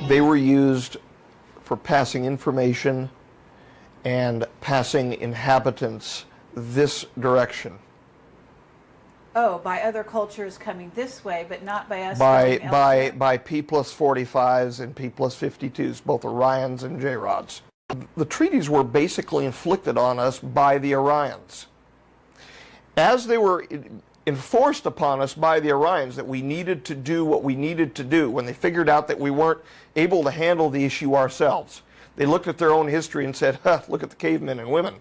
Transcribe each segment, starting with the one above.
They were used for passing information and passing inhabitants this direction. Oh, by other cultures coming this way, but not by us going elsewhere? By P+45s and P+52s, both Orions and J-Rods. The treaties were basically inflicted on us by the Orions. As they were enforced upon us by the Orions that we needed to do what we needed to do, when they figured out that we weren't able to handle the issue ourselves, they looked at their own history and said, huh, look at the cavemen and women.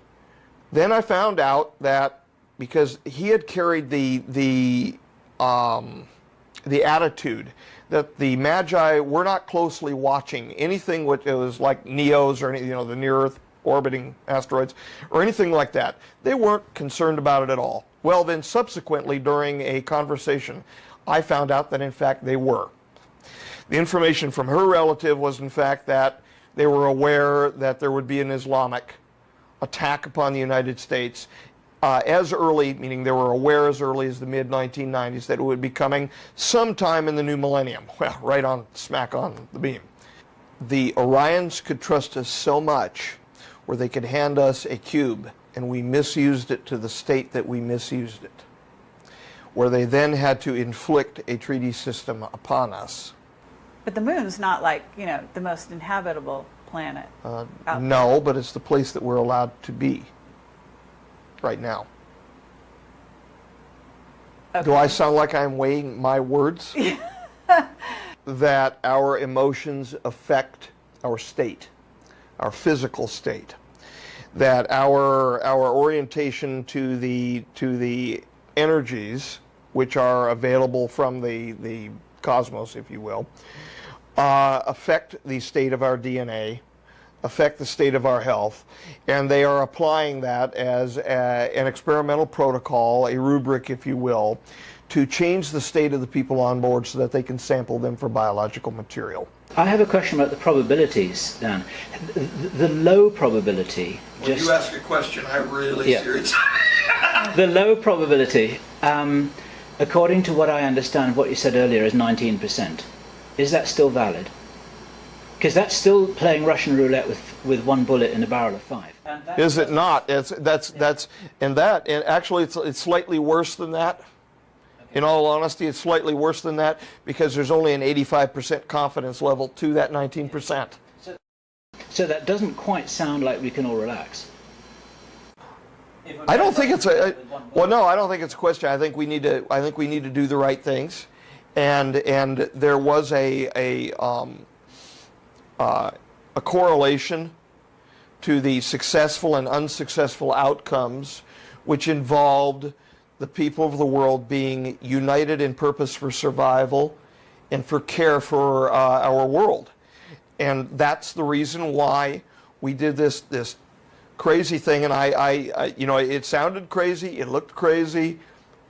Then I found out that because he had carried the attitude that the Magi were not closely watching anything which was like Neos or any, the near-Earth orbiting asteroids or anything like that. They weren't concerned about it at all. Well, then subsequently during a conversation, I found out that in fact they were. The information from her relative was in fact that they were aware that there would be an Islamic attack upon the United States as early, meaning they were aware as early as the mid-1990s that it would be coming sometime in the new millennium. Well, right on, smack on the beam. The Orions could trust us so much where they could hand us a cube and we misused it to the state that we misused it, where they then had to inflict a treaty system upon us. But the moon's not like, the most inhabitable planet. No, but it's the place that we're allowed to be right now. Okay. Do I sound like I'm weighing my words? That our emotions affect our state, our physical state. That our orientation to the energies which are available from the cosmos, if you will, affect the state of our DNA, affect the state of our health, and they are applying that as an experimental protocol, a rubric, if you will, to change the state of the people on board so that they can sample them for biological material. I have a question about the probabilities, Dan. The low probability... When you ask a question, I'm really serious. The low probability, according to what I understand, what you said earlier, is 19%. Is that still valid? Because that's still playing Russian roulette with one bullet in a barrel of 5. Is it not? And actually it's slightly worse than that. Okay. In all honesty, it's slightly worse than that because there's only an 85% confidence level to that 19%. So that doesn't quite sound like we can all relax. I don't think it's well, no, I don't think it's a question. I think we need to do the right things, and there was a correlation to the successful and unsuccessful outcomes, which involved the people of the world being united in purpose for survival and for care for our world. And that's the reason why we did this crazy thing. And it sounded crazy, it looked crazy,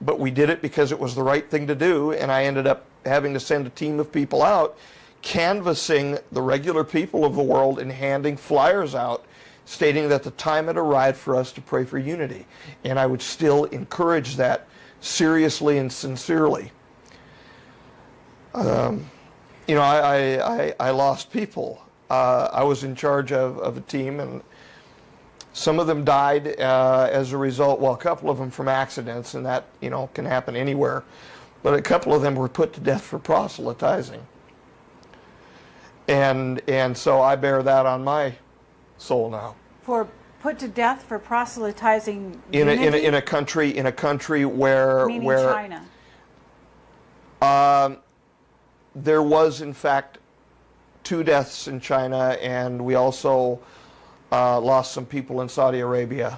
but we did it because it was the right thing to do. And I ended up having to send a team of people out canvassing the regular people of the world and handing flyers out stating that the time had arrived for us to pray for unity. And I would still encourage that seriously and sincerely. I lost people. I was in charge of a team, and some of them died as a result, well, a couple of them from accidents, and that, can happen anywhere. But a couple of them were put to death for proselytizing. And so I bear that on my soul now. For put to death for proselytizing in a country where China. There was in fact 2 deaths in China, and we also lost some people in Saudi Arabia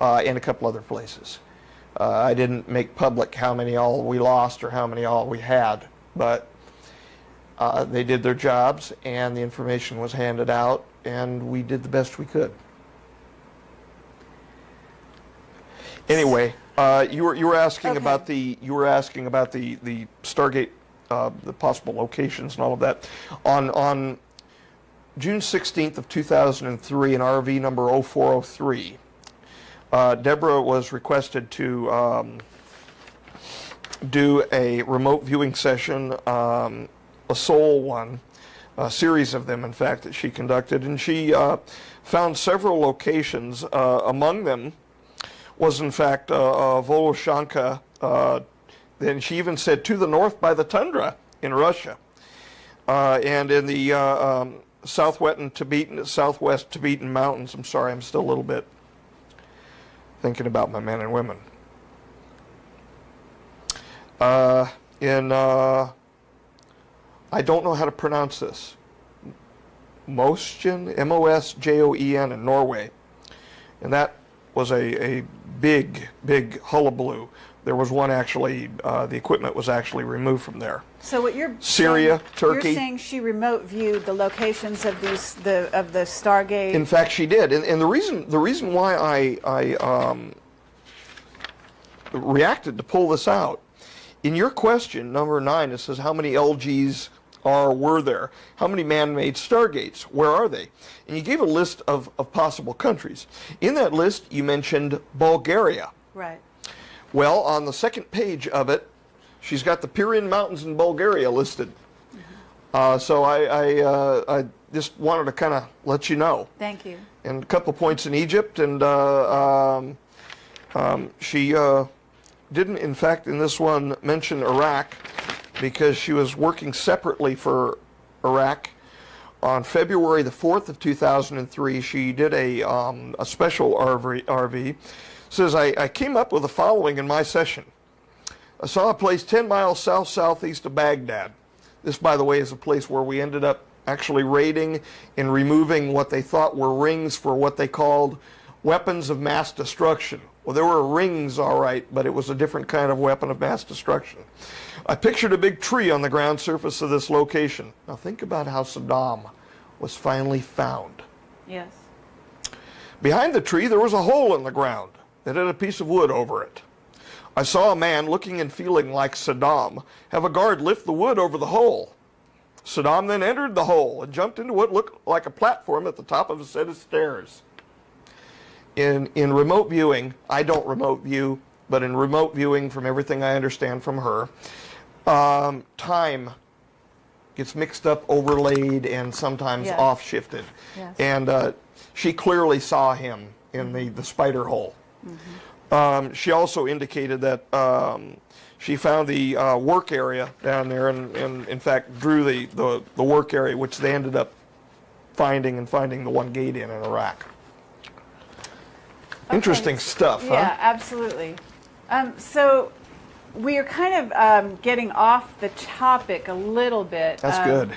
and a couple other places. I didn't make public how many all we lost or how many all we had, but they did their jobs, and the information was handed out, and we did the best we could. Anyway, you were asking about the Stargate, the possible locations and all of that. On June 16th of 2003, in RV number 0403, Deborah was requested to do a remote viewing session a sole one, a series of them, in fact, that she conducted, and she found several locations. Among them was, in fact, Voloshanka. Then she even said to the north by the tundra in Russia, and in the southwest Tibetan mountains. I'm sorry, I'm still a little bit thinking about my men and women. I don't know how to pronounce this. Mosjoen, M-O-S-J-O-E-N, in Norway. And that was a big, big hullabaloo. There was one actually, the equipment was actually removed from there. So what you're Syria, saying, Turkey. You're saying she remote viewed the locations of these of the Stargate. In fact, she did, and the reason why I reacted to pull this out, in your question number 9, it says how many LGs were there? How many man-made Stargates? Where are they? And you gave a list of possible countries. In that list, you mentioned Bulgaria. Right. Well, on the second page of it, she's got the Pirin Mountains in Bulgaria listed. So I just wanted to kind of let you know. Thank you. And a couple points in Egypt, and she didn't, in fact, in this one, mention Iraq, because she was working separately for Iraq. On February the 4th of 2003, she did a special RV. Says, I came up with the following in my session. I saw a place 10 miles south-southeast of Baghdad. This, by the way, is a place where we ended up actually raiding and removing what they thought were rings for what they called weapons of mass destruction. Well, there were rings, all right, but it was a different kind of weapon of mass destruction. I pictured a big tree on the ground surface of this location. Now think about how Saddam was finally found. Yes. Behind the tree, there was a hole in the ground that had a piece of wood over it. I saw a man looking and feeling like Saddam have a guard lift the wood over the hole. Saddam then entered the hole and jumped into what looked like a platform at the top of a set of stairs. In remote viewing, I don't remote view, but in remote viewing, from everything I understand from her, time gets mixed up, overlaid, and sometimes Yes. off-shifted. Yes. And she clearly saw him in the spider hole. Mm-hmm. She also indicated that she found the work area down there, and in fact drew the work area, which they ended up finding the one gate in Iraq. Okay. Interesting stuff, huh? Yeah, absolutely. So we are kind of getting off the topic a little bit. That's good.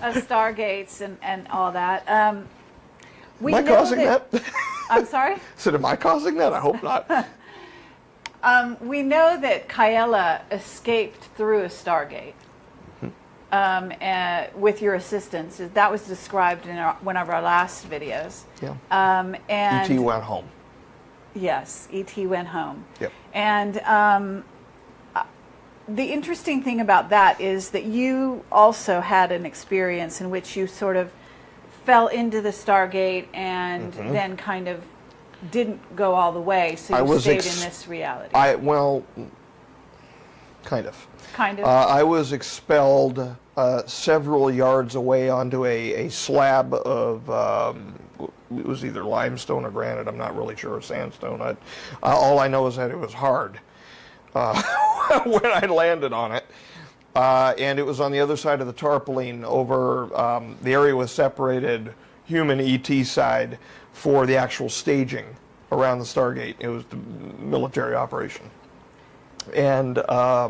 Of Stargates and all that. Am I causing that? I'm sorry? So am I causing that? I hope not. We know that Kaela escaped through a Stargate with your assistance. That was described in one of our last videos. Yeah. And E.T. went home. Yes, E.T. went home. Yep. And the interesting thing about that is that you also had an experience in which you sort of fell into the Stargate and then kind of didn't go all the way, so you stayed in this reality. Well, kind of. Kind of? I was expelled several yards away onto a slab of, it was either limestone or granite, I'm not really sure, or sandstone. All I know is that it was hard when I landed on it. And it was on the other side of the tarpaulin over, the area was separated, human ET side, for the actual staging around the Stargate. It was the military operation. And I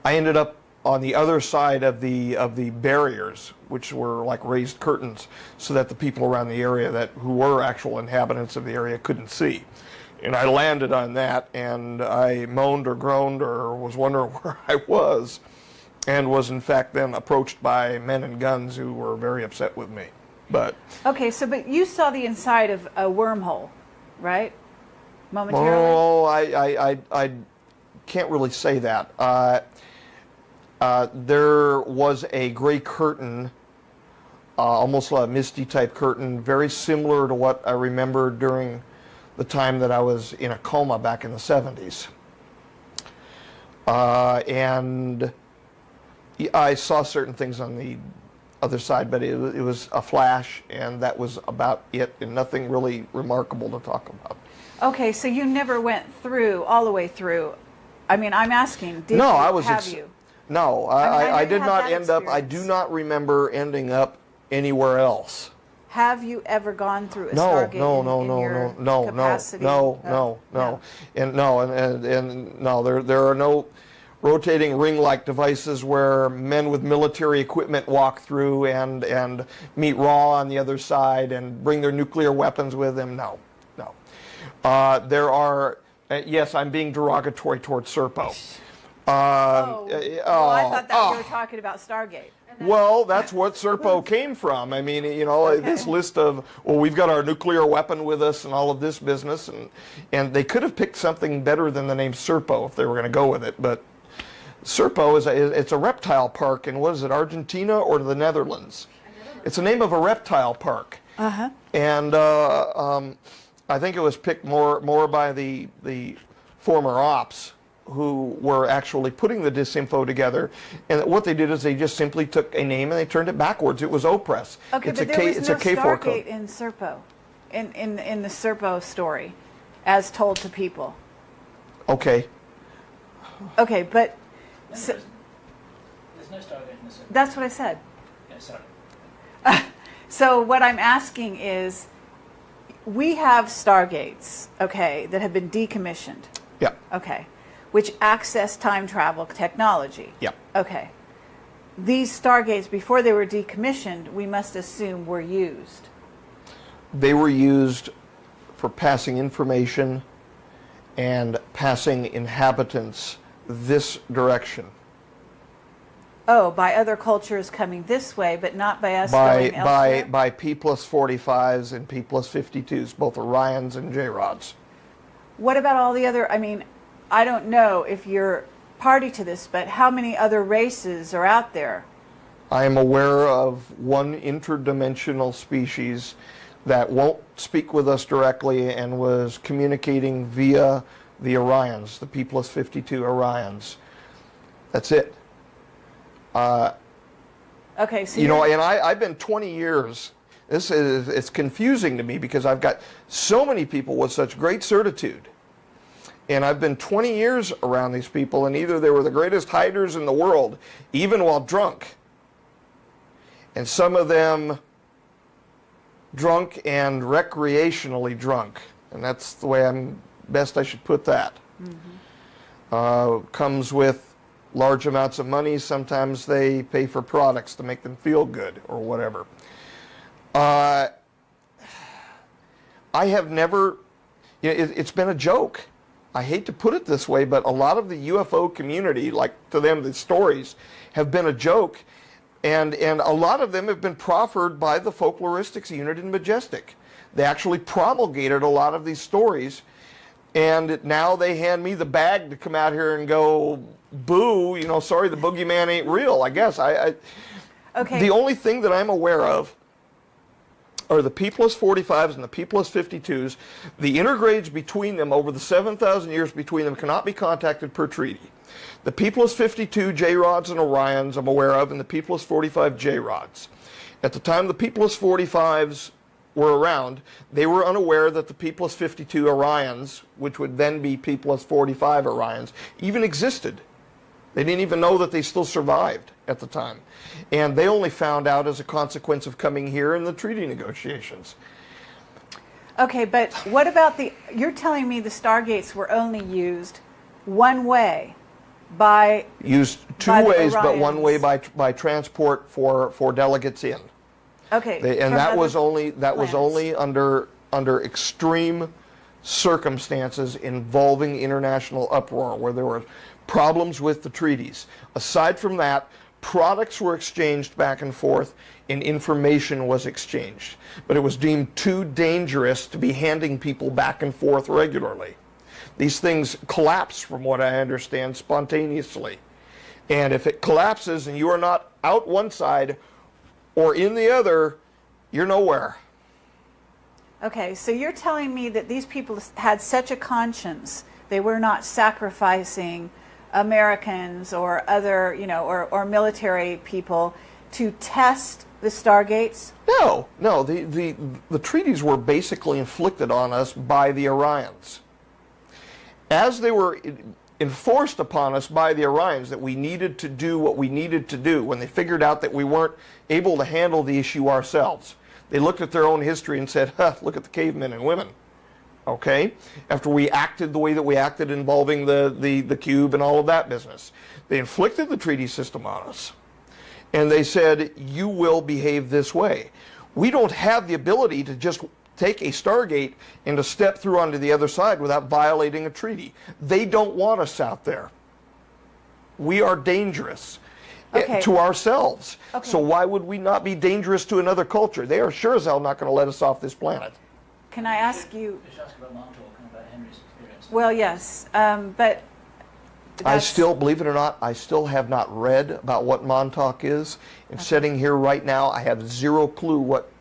ended up on the other side of the barriers, which were like raised curtains, so that the people around the area who were actual inhabitants of the area couldn't see. And I landed on that, and I moaned or groaned or was wondering where I was, and was in fact then approached by men in guns who were very upset with me. But okay, but you saw the inside of a wormhole, right? Momentarily? oh, I can't really say that. There was a gray curtain, almost a misty type curtain, very similar to what I remember during the time that I was in a coma back in the 70s. And I saw certain things on the other side, but it was a flash, and that was about it, and nothing really remarkable to talk about. Okay, so you never went through, all the way through. I mean, I'm asking, did No, you, I was have you? No, I I did had not that end up, I do experience. not remember ending up anywhere else. Have you ever gone through a No, Stargate no, in, no, in no, your no, no, capacity? no, of- no, and no, there are no rotating ring-like devices where men with military equipment walk through and meet Ra on the other side and bring their nuclear weapons with them. No, no. There are, yes, I'm being derogatory towards Serpo. Oh, well, I thought that you were talking about Stargate. Well, that's what Serpo came from. I mean, you know, this list of, well, we've got our nuclear weapon with us and all of this business, and they could have picked something better than the name Serpo if they were going to go with it. But Serpo it's a reptile park in, what is it, Argentina or the Netherlands? It's the name of a reptile park. Uh-huh. And I think it was picked more by the former ops, who were actually putting the disinfo together, and what they did is they just simply took a name and they turned it backwards. It was Opress. Okay, It's but a there was it's no a K4 Stargate code. in Serpo, in the Serpo story, as told to people. Okay. Okay, but so, There's no Stargate in the Serpo. that's what I said. Yeah, sorry. So what I'm asking is, we have Stargates, okay, that have been decommissioned, Yeah. okay, which access time travel technology. Yeah. Okay. These Stargates, before they were decommissioned, we must assume were used. They were used for passing information and passing inhabitants this direction Oh, by other cultures coming this way, but not by us by going elsewhere? by P+45s and P+52s, both Orions and J-Rods. What about all the other, I mean, I don't know if you're party to this, but how many other races are out there? I am aware of one interdimensional species that won't speak with us directly and was communicating via the Orions, the P+52 Orions. That's it. Okay, so You know, you're- and I've been 20 years. It's confusing to me because I've got so many people with such great certitude. And I've been 20 years around these people, and either they were the greatest hiders in the world, even while drunk, and some of them drunk and recreationally drunk, and that's the way I should put that. Comes with large amounts of money. Sometimes they pay for products to make them feel good or whatever. I have never, you know, it's been a joke. I hate to put it this way, but a lot of the UFO community, like to them, the stories have been a joke, and a lot of them have been proffered by the folkloristics unit in Majestic. They actually promulgated a lot of these stories, and now they hand me the bag to come out here and go, boo, you know, sorry, the boogeyman ain't real, I guess. okay. The only thing that I'm aware of are the P+45s and the P+52s. The intergrades between them over the 7,000 years between them cannot be contacted per treaty. The P+52 J-Rods and Orions I'm aware of, and the P+45 J-Rods. At the time the P+45s were around, they were unaware that the P+52 Orions, which would then be P+45 Orions, even existed. They didn't even know that they still survived at the time. And they only found out as a consequence of coming here in the treaty negotiations. Okay, but what about you're telling me the Stargates were only used one way by... Used two By the ways, but one Orions. way by transport for delegates in. Okay. And from that other was only planets. under extreme circumstances involving international uproar, where there were problems with the treaties. Aside from that, products were exchanged back and forth and information was exchanged. But it was deemed too dangerous to be handing people back and forth regularly. These things collapse, from what I understand, spontaneously. And if it collapses and you are not out one side or in the other, you're nowhere. Okay, so you're telling me that these people had such a conscience, they were not sacrificing Americans or other, or military people to test the Stargates? No, no. The treaties were basically inflicted on us by the Orions. As they were enforced upon us by the Orions that we needed to do what we needed to do when they figured out that we weren't able to handle the issue ourselves. They looked at their own history and said, huh, look at the cavemen and women. Okay? After we acted the way that we acted involving the cube and all of that business. They inflicted the treaty system on us. And they said, you will behave this way. We don't have the ability to just take a Stargate and to step through onto the other side without violating a treaty. They don't want us out there. We are dangerous to ourselves. Okay. So why would we not be dangerous to another culture? They are sure as hell not going to let us off this planet. Can I ask you? Just ask about Montauk and about Henry's experience. Well, yes, but I still, believe it or not, I still have not read about what Montauk is. And sitting here right now, I have zero clue what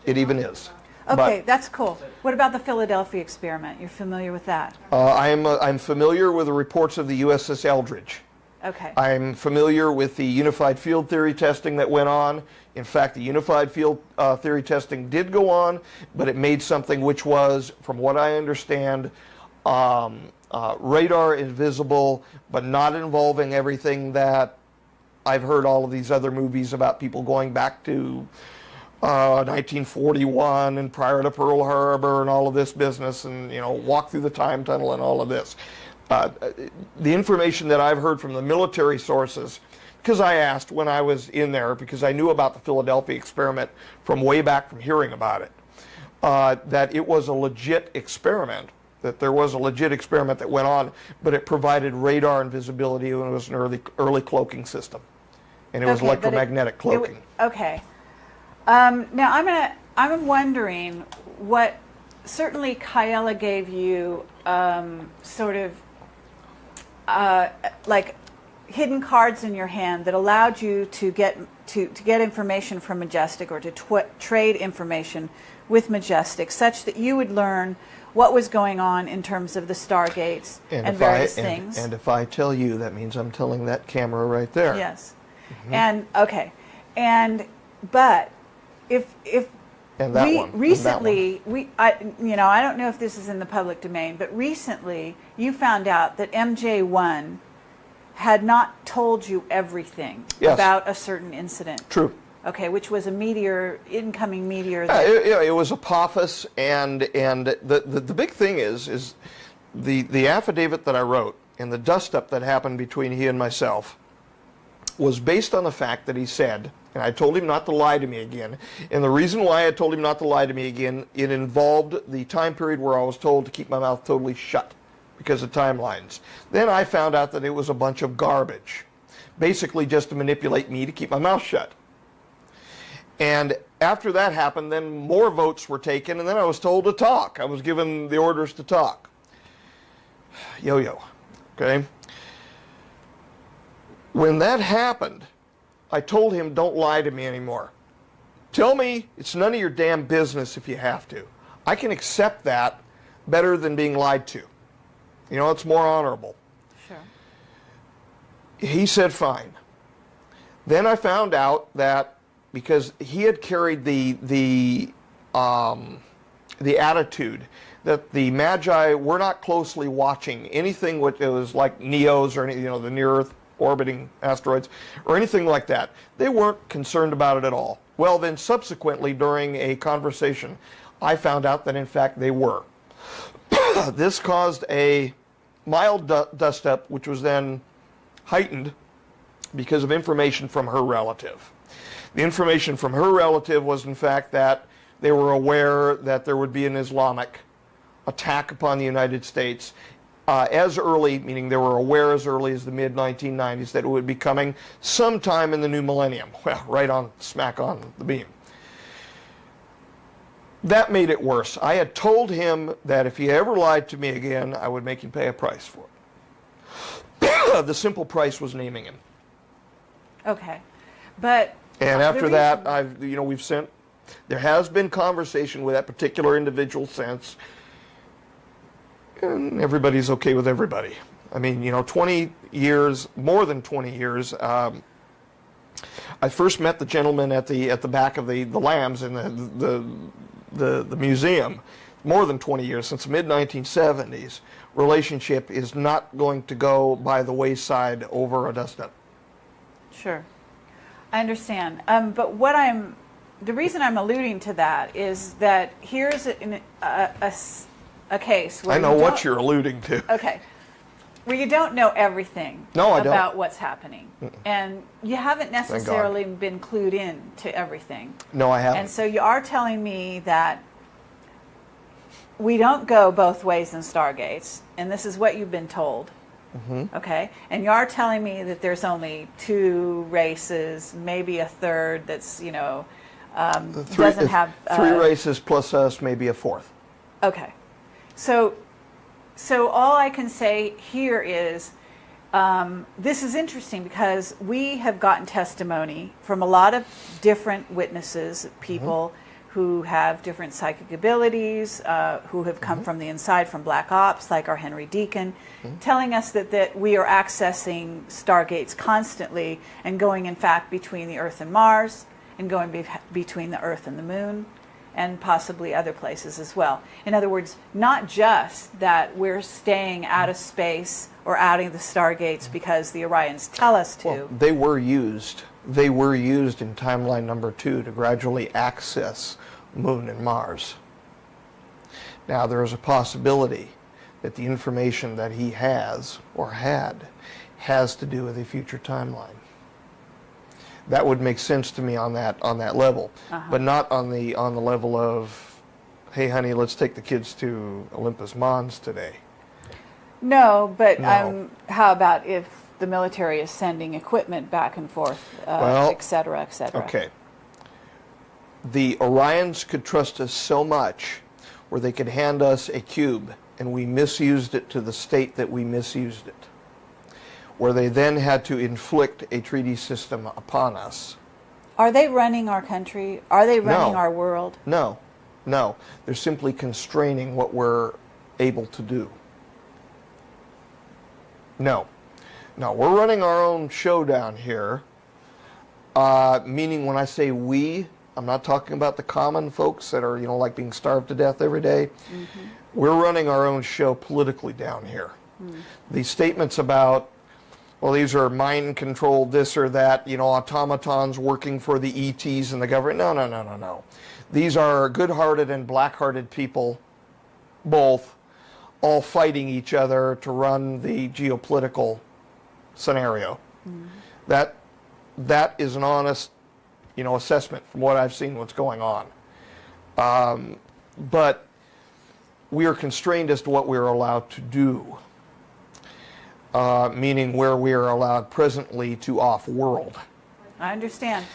it even is. Okay, But, that's cool. What about the Philadelphia experiment? You're familiar with that? I'm familiar with the reports of the USS Eldridge. Okay. I'm familiar with the unified field theory testing that went on. In fact, the unified field theory testing did go on, but it made something which was, from what I understand, radar invisible, but not involving everything that I've heard all of these other movies about people going back to 1941 and prior to Pearl Harbor and all of this business and, walk through the time tunnel and all of this. The information that I've heard from the military sources, because I asked when I was in there, because I knew about the Philadelphia experiment from way back from hearing about it, that it was a legit experiment, that there was a legit experiment that went on, but it provided radar and visibility, and it was an early cloaking system. And it was electromagnetic cloaking. Okay. Now I'm wondering what, certainly Kaela gave you sort of like hidden cards in your hand that allowed you to get information from Majestic, or to trade information with Majestic, such that you would learn what was going on in terms of the Stargates and various things. And if I tell you, that means I'm telling that camera right there. Yes. Mm-hmm. But if and that one. Recently, I don't know if this is in the public domain, but recently you found out that MJ1 had not told you everything about a certain incident. True. Okay, which was a incoming meteor. It was Apophis, and the big thing is the affidavit that I wrote and the dust-up that happened between he and myself was based on the fact that he said, and I told him not to lie to me again, and the reason why I told him not to lie to me again, it involved the time period where I was told to keep my mouth totally shut because of timelines. Then I found out that it was a bunch of garbage, basically just to manipulate me to keep my mouth shut. And after that happened, then more votes were taken, and then I was told to talk. I was given the orders to talk. Yo-yo, okay? When that happened, I told him, don't lie to me anymore. Tell me it's none of your damn business if you have to. I can accept that better than being lied to. It's more honorable. Sure. He said fine. Then I found out that because he had carried the attitude that the Magi were not closely watching anything which was like Neos or the near-Earth orbiting asteroids or anything like that. They weren't concerned about it at all. Well, then subsequently during a conversation, I found out that in fact they were. This caused a mild dust-up, which was then heightened because of information from her relative. The information from her relative was in fact that they were aware that there would be an Islamic attack upon the United States as early, meaning they were aware as early as the mid-1990s that it would be coming sometime in the new millennium. Well, right on, smack on the beam. That made it worse. I had told him that if he ever lied to me again, I would make him pay a price for it. The simple price was naming him. Okay, but and after that, we've sent. There has been conversation with that particular individual since, and everybody's okay with everybody. I mean, 20 years, more than 20 years. I first met the gentleman at the back of the lambs in the museum. More than 20 years, since the mid-1970s. Relationship is not going to go by the wayside over a dust up. Sure, I understand. But the reason I'm alluding to that is that here's a case where I know what you're alluding to. Okay. Where you don't know everything about what's happening. And you haven't necessarily been clued in to everything. No, I haven't. And so you are telling me that we don't go both ways in Stargates, and this is what you've been told. Okay? And you are telling me that there's only 2 races, maybe a third that's, doesn't have... 3 races plus us, maybe a 4th. Okay. So all I can say here is this is interesting because we have gotten testimony from a lot of different witnesses, people who have different psychic abilities, who have come from the inside, from Black Ops, like our Henry Deacon, telling us that we are accessing Stargates constantly and going, in fact, between the Earth and Mars and going between the Earth and the Moon, and possibly other places as well. In other words, not just that we're staying out of space or out of the Stargates because the Orions tell us to. Well, they were used. They were used in timeline number 2 to gradually access Moon and Mars. Now, there is a possibility that the information that he has or had has to do with a future timeline. That would make sense to me on that level, but not on the level of, hey, honey, let's take the kids to Olympus Mons today. No, but how about if the military is sending equipment back and forth, et cetera, et cetera? Okay. The Orions could trust us so much where they could hand us a cube and we misused it to the state that we misused it, where they then had to inflict a treaty system upon us. Are they running our country? Are they running our world? No, no. They're simply constraining what we're able to do. No. No, we're running our own show down here, meaning when I say we, I'm not talking about the common folks that are, like being starved to death every day. We're running our own show politically down here. These statements about, well, these are mind-controlled this or that, automatons working for the ETs and the government. No, no, no, no, no. These are good-hearted and black-hearted people, both, all fighting each other to run the geopolitical scenario. That is an honest, assessment from what I've seen what's going on. But we are constrained as to what we are allowed to do. Meaning where we are allowed presently to off-world. I understand.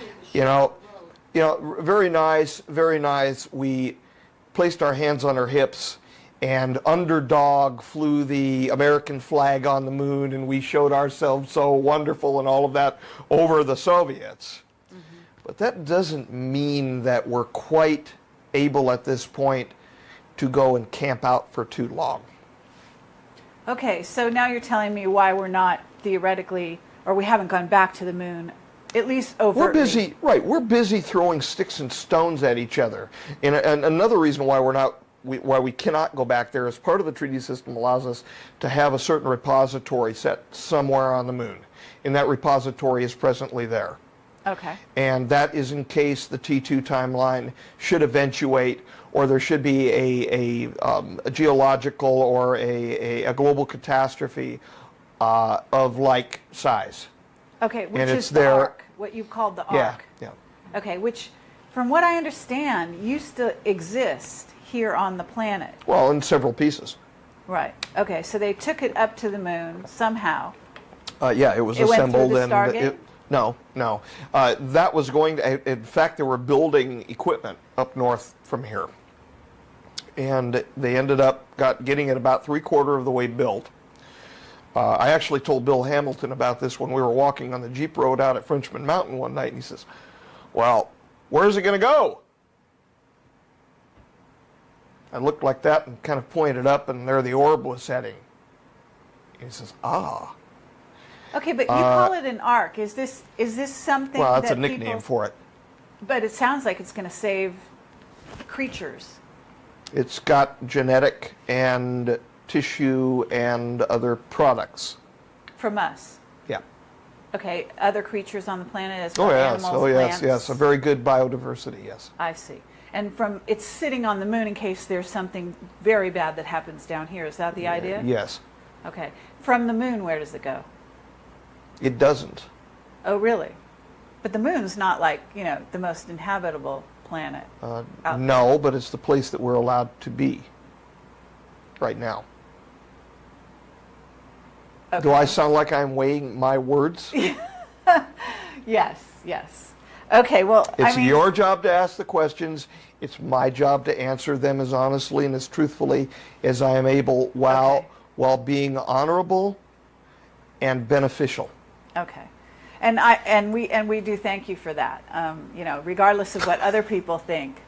Very nice, very nice. We placed our hands on our hips, and Underdog flew the American flag on the moon, and we showed ourselves so wonderful and all of that over the Soviets. But that doesn't mean that we're quite able at this point to go and camp out for too long. Okay, so now you're telling me why we're not theoretically, or we haven't gone back to the moon, at least overtly. We're busy, right? We're busy throwing sticks and stones at each other. And another reason why why we cannot go back there is part of the treaty system allows us to have a certain repository set somewhere on the moon, and that repository is presently there. Okay. And that is in case the T2 timeline should eventuate, or there should be a geological or a global catastrophe of like size. Okay, which and is the arc, what you called the arc. Yeah. Okay, which, from what I understand, used to exist here on the planet. Well, in several pieces. Right. Okay, so they took it up to the moon somehow. Yeah, it was it assembled. Went through the Stargate? No. That was going to, in fact, they were building equipment up north from here. And they ended up getting it about 3/4 of the way built. I actually told Bill Hamilton about this when we were walking on the Jeep Road out at Frenchman Mountain one night, and he says, well, where's it going to go? I looked like that and kind of pointed up, and there the orb was heading. And he says, ah. Okay, but you call it an ark. Is this something Well, that's that a nickname for it. But it sounds like it's going to save creatures. It's got genetic and tissue and other products. From us. Yeah. Okay, other creatures on the planet as well, Oh, yes. animals, Oh, yes, plants. yes. A very good biodiversity, yes. I see. And it's sitting on the moon in case there's something very bad that happens down here. Is that the idea? Yes. Okay. From the moon, where does it go? It doesn't. Oh, really? But the moon's not like, the most inhabitable planet. No, but it's the place that we're allowed to be right now. Okay. Do I sound like I'm weighing my words? Yes, yes. Okay, well, It's your job to ask the questions. It's my job to answer them as honestly and as truthfully as I am able while being honorable and beneficial. Okay. And we do thank you for that. Regardless of what other people think.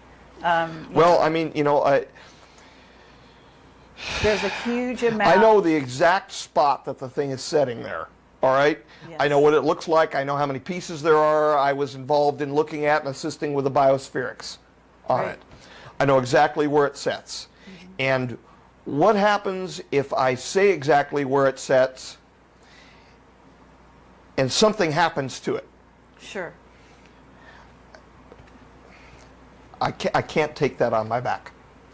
Well, I mean, there's a huge amount. I know the exact spot that the thing is setting there. All right? Yes. I know what it looks like. I know how many pieces there are. I was involved in looking at and assisting with the biospherics on Right. it. I know exactly where it sets. Mm-hmm. And what happens if I say exactly where it sets and something happens to it? Sure. I can't take that on my back.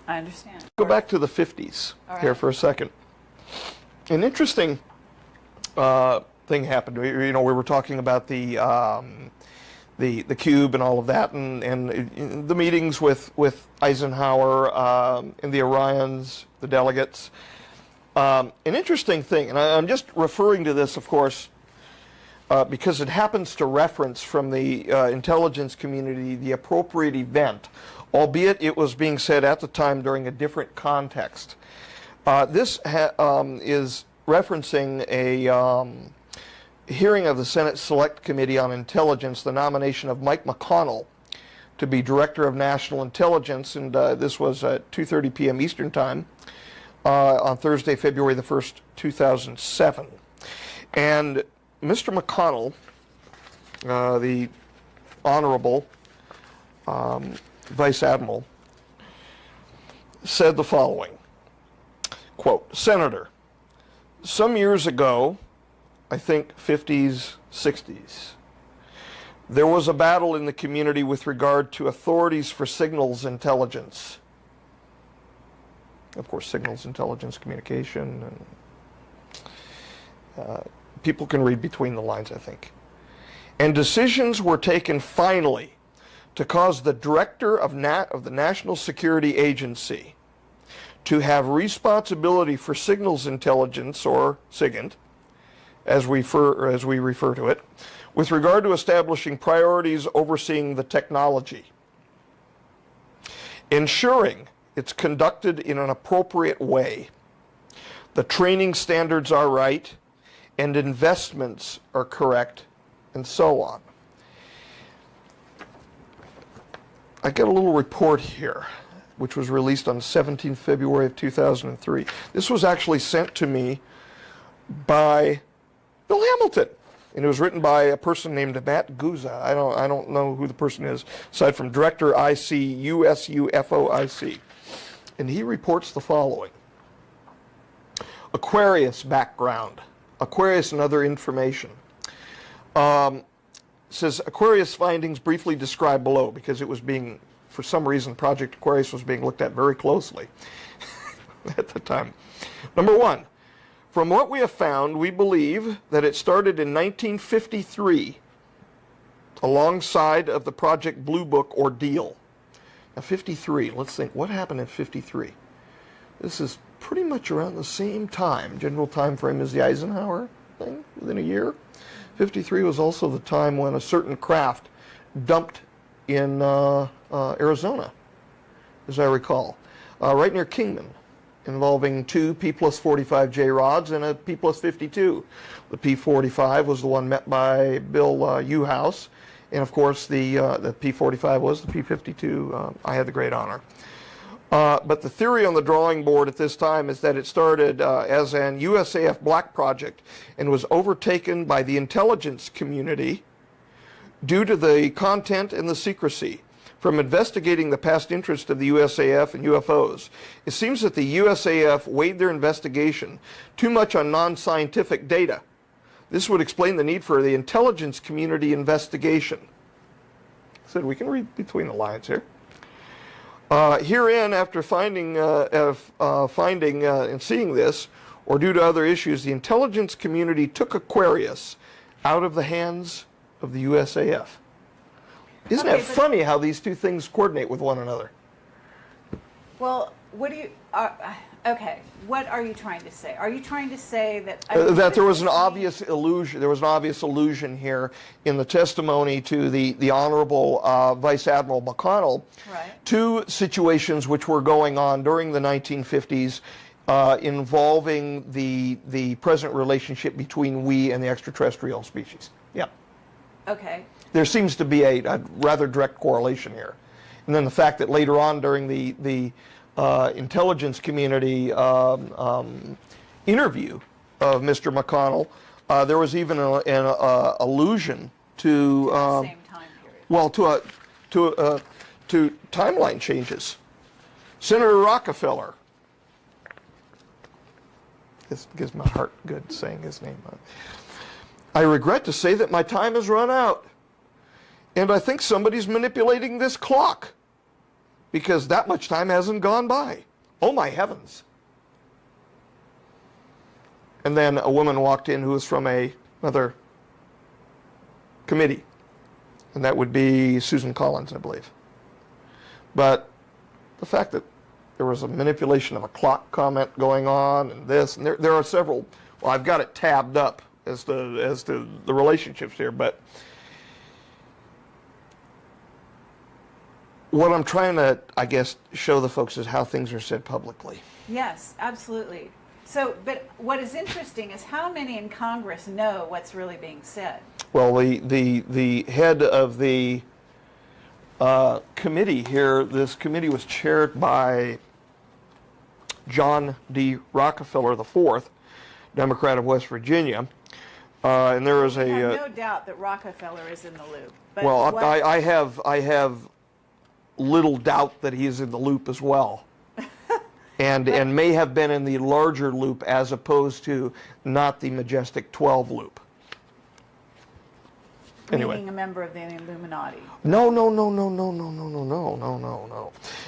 I understand. Go back to the 50s here right. for a second. An interesting thing happened. We were talking about the cube and all of that, and the meetings with Eisenhower and the Orions, the delegates. An interesting thing, and I'm just referring to this, of course, because it happens to reference from the intelligence community the appropriate event, albeit it was being said at the time during a different context. This is referencing a hearing of the Senate Select Committee on Intelligence, the nomination of Mike McConnell to be Director of National Intelligence, and this was at 2:30 p.m. Eastern Time on Thursday, February the 1st, 2007. And Mr. McConnell, the Honorable Vice Admiral, said the following, quote, Senator, some years ago, I think 50s, 60s, there was a battle in the community with regard to authorities for signals intelligence. Of course, signals intelligence, communication, and people can read between the lines, I think. And decisions were taken finally to cause the director of the National Security Agency to have responsibility for signals intelligence, or SIGINT, as we refer to it, with regard to establishing priorities overseeing the technology, ensuring it's conducted in an appropriate way, the training standards are right, and investments are correct, and so on. I get a little report here, which was released on 17th February of 2003. This was actually sent to me by Bill Hamilton, and it was written by a person named Matt Guza. I don't know who the person is, aside from Director IC USUFOIC. And he reports the following. Aquarius background. Aquarius and other information. Says Aquarius findings briefly described below, because it was being, for some reason, Project Aquarius was being looked at very closely at the time. Number one, from what we have found, we believe that it started in 1953 alongside of the Project Blue Book ordeal. Now 53, let's think, what happened in 53? This is pretty much around the same time, general time frame as the Eisenhower thing, within a year. 53 was also the time when a certain craft dumped in Arizona, as I recall, right near Kingman, involving two P+45 J-Rods and a P+52. The P-45 was the one met by Bill Uhouse, and of course the P-45 was the P-52. I had the great honor But the theory on the drawing board at this time is that it started as an USAF black project and was overtaken by the intelligence community due to the content and the secrecy. From investigating the past interest of the USAF and UFOs, it seems that the USAF weighed their investigation too much on non-scientific data. This would explain the need for the intelligence community investigation. So we can read between the lines here. Herein, after finding and seeing this, or due to other issues, the intelligence community took Aquarius out of the hands of the USAF. Isn't it funny how these two things coordinate with one another? Well, what do you? Okay, what are you trying to say? Are you trying to say that that there was an obvious illusion? There was an obvious illusion here in the testimony to the Honorable Vice Admiral McConnell, right, to situations which were going on during the 1950s involving the present relationship between we and the extraterrestrial species. Yeah. Okay. There seems to be a rather direct correlation here. And then the fact that later on during the intelligence community interview of Mr. McConnell, there was even an allusion to the same time period. Well, to timeline changes. Senator Rockefeller. This gives my heart good saying his name. I regret to say that my time has run out, and I think somebody's manipulating this clock, because that much time hasn't gone by. Oh my heavens. And then a woman walked in who was from another committee, and that would be Susan Collins, I believe. But the fact that there was a manipulation of a clock comment going on, and this, and there are several, well, I've got it tabbed up as to the relationships here, but what I'm trying to, I guess, show the folks is how things are said publicly. Yes, absolutely. So, but what is interesting is how many in Congress know what's really being said. Well, the head of the committee here, this committee was chaired by John D. Rockefeller IV, Democrat of West Virginia, and there is I have no doubt that Rockefeller is in the loop. But well, I have little doubt that he is in the loop as well, and may have been in the larger loop as opposed to not the Majestic 12 loop. Anyway. Being a member of the Illuminati. No.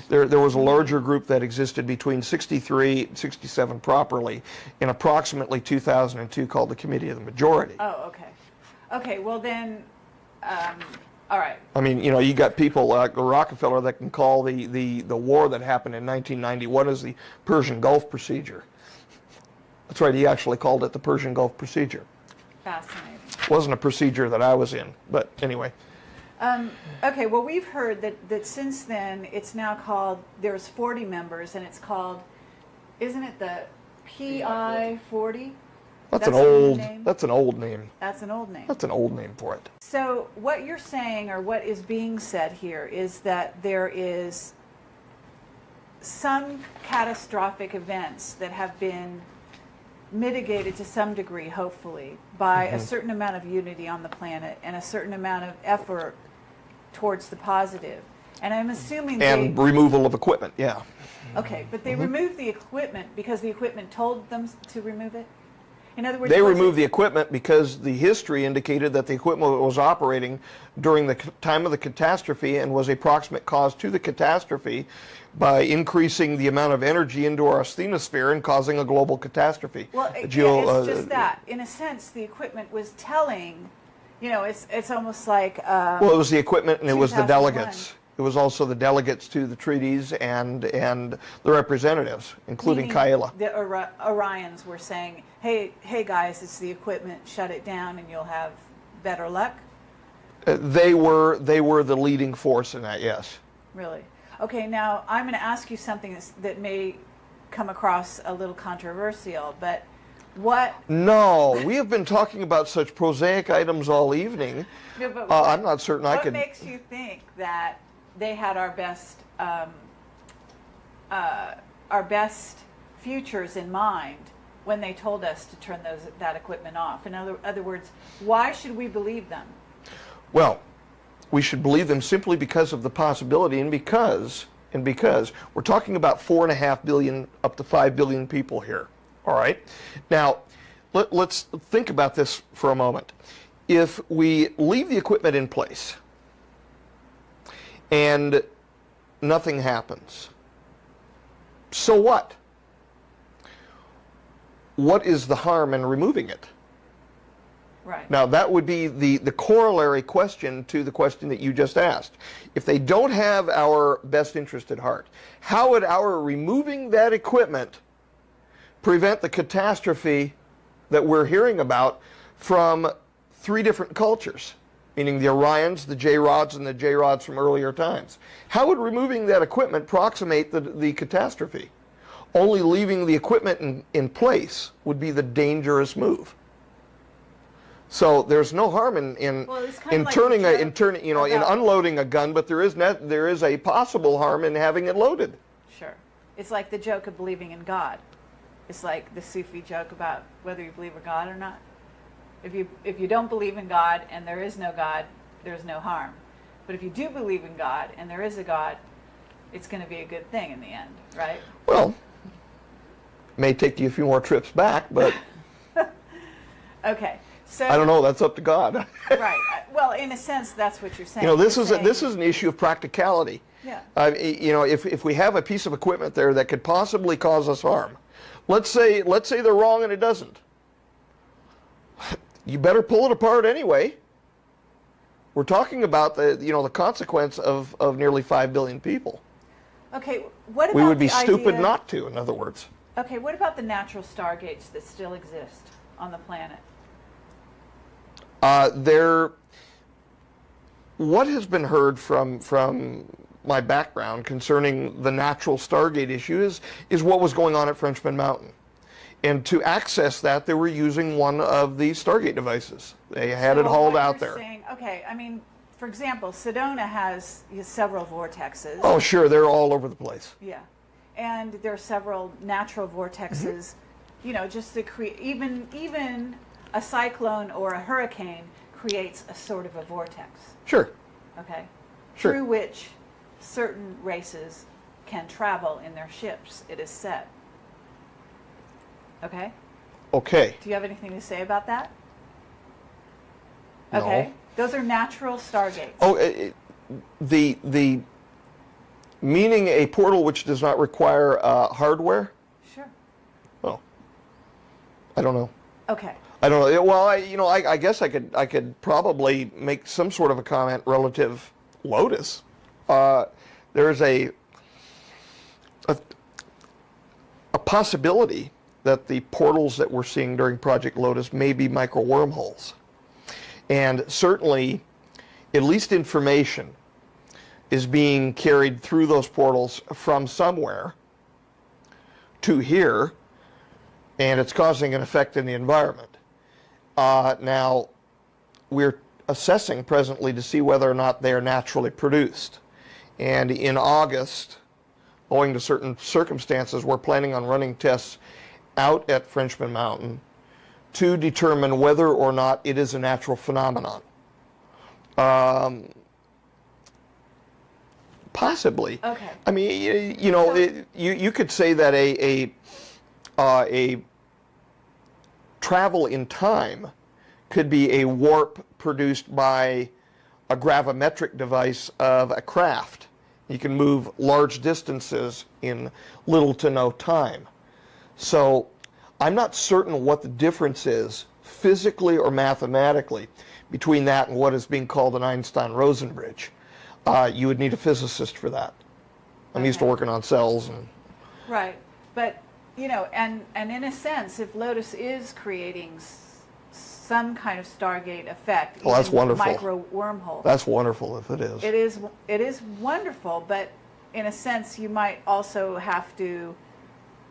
There was a larger group that existed between 63 and 67 properly in approximately 2002 called the Committee of the Majority. Oh, okay. Okay, well then, all right. I mean, you know, you got people like Rockefeller that can call the war that happened in 1991 as the Persian Gulf Procedure. That's right, he actually called it the Persian Gulf Procedure. Fascinating. Wasn't a procedure that I was in, but anyway. Okay, well, we've heard that since then it's now called, there's 40 members, and it's called, isn't it the PI 40? That's an old name? That's an old name. That's an old name. That's an old name for it. So what you're saying, or what is being said here, is that there is some catastrophic events that have been mitigated to some degree, hopefully, by a certain amount of unity on the planet and a certain amount of effort towards the positive. And I'm assuming and removal of equipment, yeah. Okay, but they removed the equipment because the equipment told them to remove it? In other words, they removed the equipment because the history indicated that the equipment was operating during the time of the catastrophe and was a proximate cause to the catastrophe by increasing the amount of energy into our asthenosphere and causing a global catastrophe. Well, it's just that. In a sense, the equipment was telling, you know, it's almost like... well, it was the equipment and it was the delegates. It was also the delegates to the treaties and the representatives, including Kaela. The Orions were saying, hey guys, it's the equipment, shut it down and you'll have better luck? They were the leading force in that, yes. Really? Okay, now I'm going to ask you something that may come across a little controversial, but what... No, we have been talking about such prosaic items all evening. No, but I'm not certain I could... What makes you think that they had our best our best futures in mind when they told us to turn that equipment off? In other words, why should we believe them? Well, we should believe them simply because of the possibility, and because we're talking about 4.5 billion up to 5 billion people here. All right. Now, let's think about this for a moment. If we leave the equipment in place and nothing happens, so what? What is the harm in removing it? Right. Now, that would be the corollary question to the question that you just asked. If they don't have our best interest at heart, how would our removing that equipment prevent the catastrophe that we're hearing about from 3 different cultures, meaning the Orions, the J-Rods, and the J-Rods from earlier times? How would removing that equipment approximate the catastrophe? Only leaving the equipment in place would be the dangerous move. So there's no harm in unloading a gun, but there is a possible harm in having it loaded. Sure. It's like the joke of believing in God. It's like the Sufi joke about whether you believe in God or not. If you don't believe in God and there is no God, there's no harm. But if you do believe in God and there is a God, it's going to be a good thing in the end, right? Well, it may take you a few more trips back, but okay. So I don't know. That's up to God. Right. Well, in a sense, that's what you're saying. This is an issue of practicality. Yeah. If we have a piece of equipment there that could possibly cause us harm, let's say they're wrong and it doesn't. You better pull it apart anyway. We're talking about the consequence of nearly 5 billion people. Okay. What about we would be the stupid idea, not to, in other words. Okay. What about the natural stargates that still exist on the planet? What has been heard from my background concerning the natural Stargate issue is what was going on at Frenchman Mountain. And to access that, they were using one of the Stargate devices. They had it hauled out there. Saying, okay, I mean, for example, Sedona has several vortexes. Oh, sure, they're all over the place. Yeah. And there are several natural vortexes, just to create, even a cyclone or a hurricane creates a sort of a vortex. Sure. Okay. Sure. Through which certain races can travel in their ships, it is said. Okay? Okay. Do you have anything to say about that? No. Okay. Those are natural stargates. Oh, the meaning a portal which does not require hardware? Sure. Oh. I don't know. Okay. I don't know. Well, I guess I could probably make some sort of a comment relative Lotus. There's a possibility that the portals that we're seeing during Project Lotus may be micro wormholes, and certainly, at least information is being carried through those portals from somewhere to here, and it's causing an effect in the environment. Now, we're assessing presently to see whether or not they are naturally produced. And in August, owing to certain circumstances, we're planning on running tests out at Frenchman Mountain to determine whether or not it is a natural phenomenon. Possibly. Okay. I mean, you could say that a travel in time could be a warp produced by a gravimetric device of a craft. You can move large distances in little to no time. So I'm not certain what the difference is physically or mathematically between that and what is being called an Einstein-Rosen bridge. You would need a physicist for that. I'm used to working on cells. Right. But, and in a sense, if Lotus is creating some kind of Stargate effect, well, that's wonderful. Micro wormhole. That's wonderful if it is. It is wonderful, but in a sense, you might also have to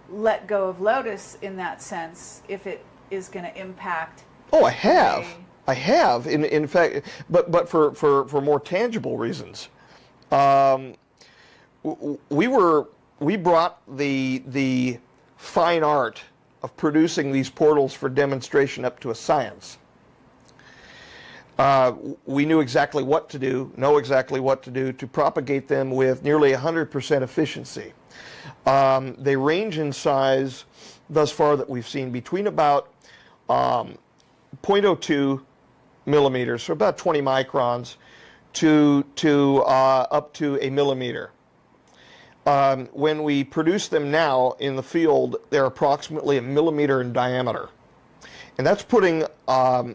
let go of Lotus in that sense if it is going to impact. Oh, I have. I have. In fact, but for more tangible reasons. We were we brought the fine art of producing these portals for demonstration up to a science. We knew exactly what to do, know exactly what to do to propagate them with nearly 100% efficiency. They range in size, thus far that we've seen, between about 0.02 millimeters, so about 20 microns, to up to a millimeter. When we produce them now in the field, they're approximately a millimeter in diameter. And that's putting a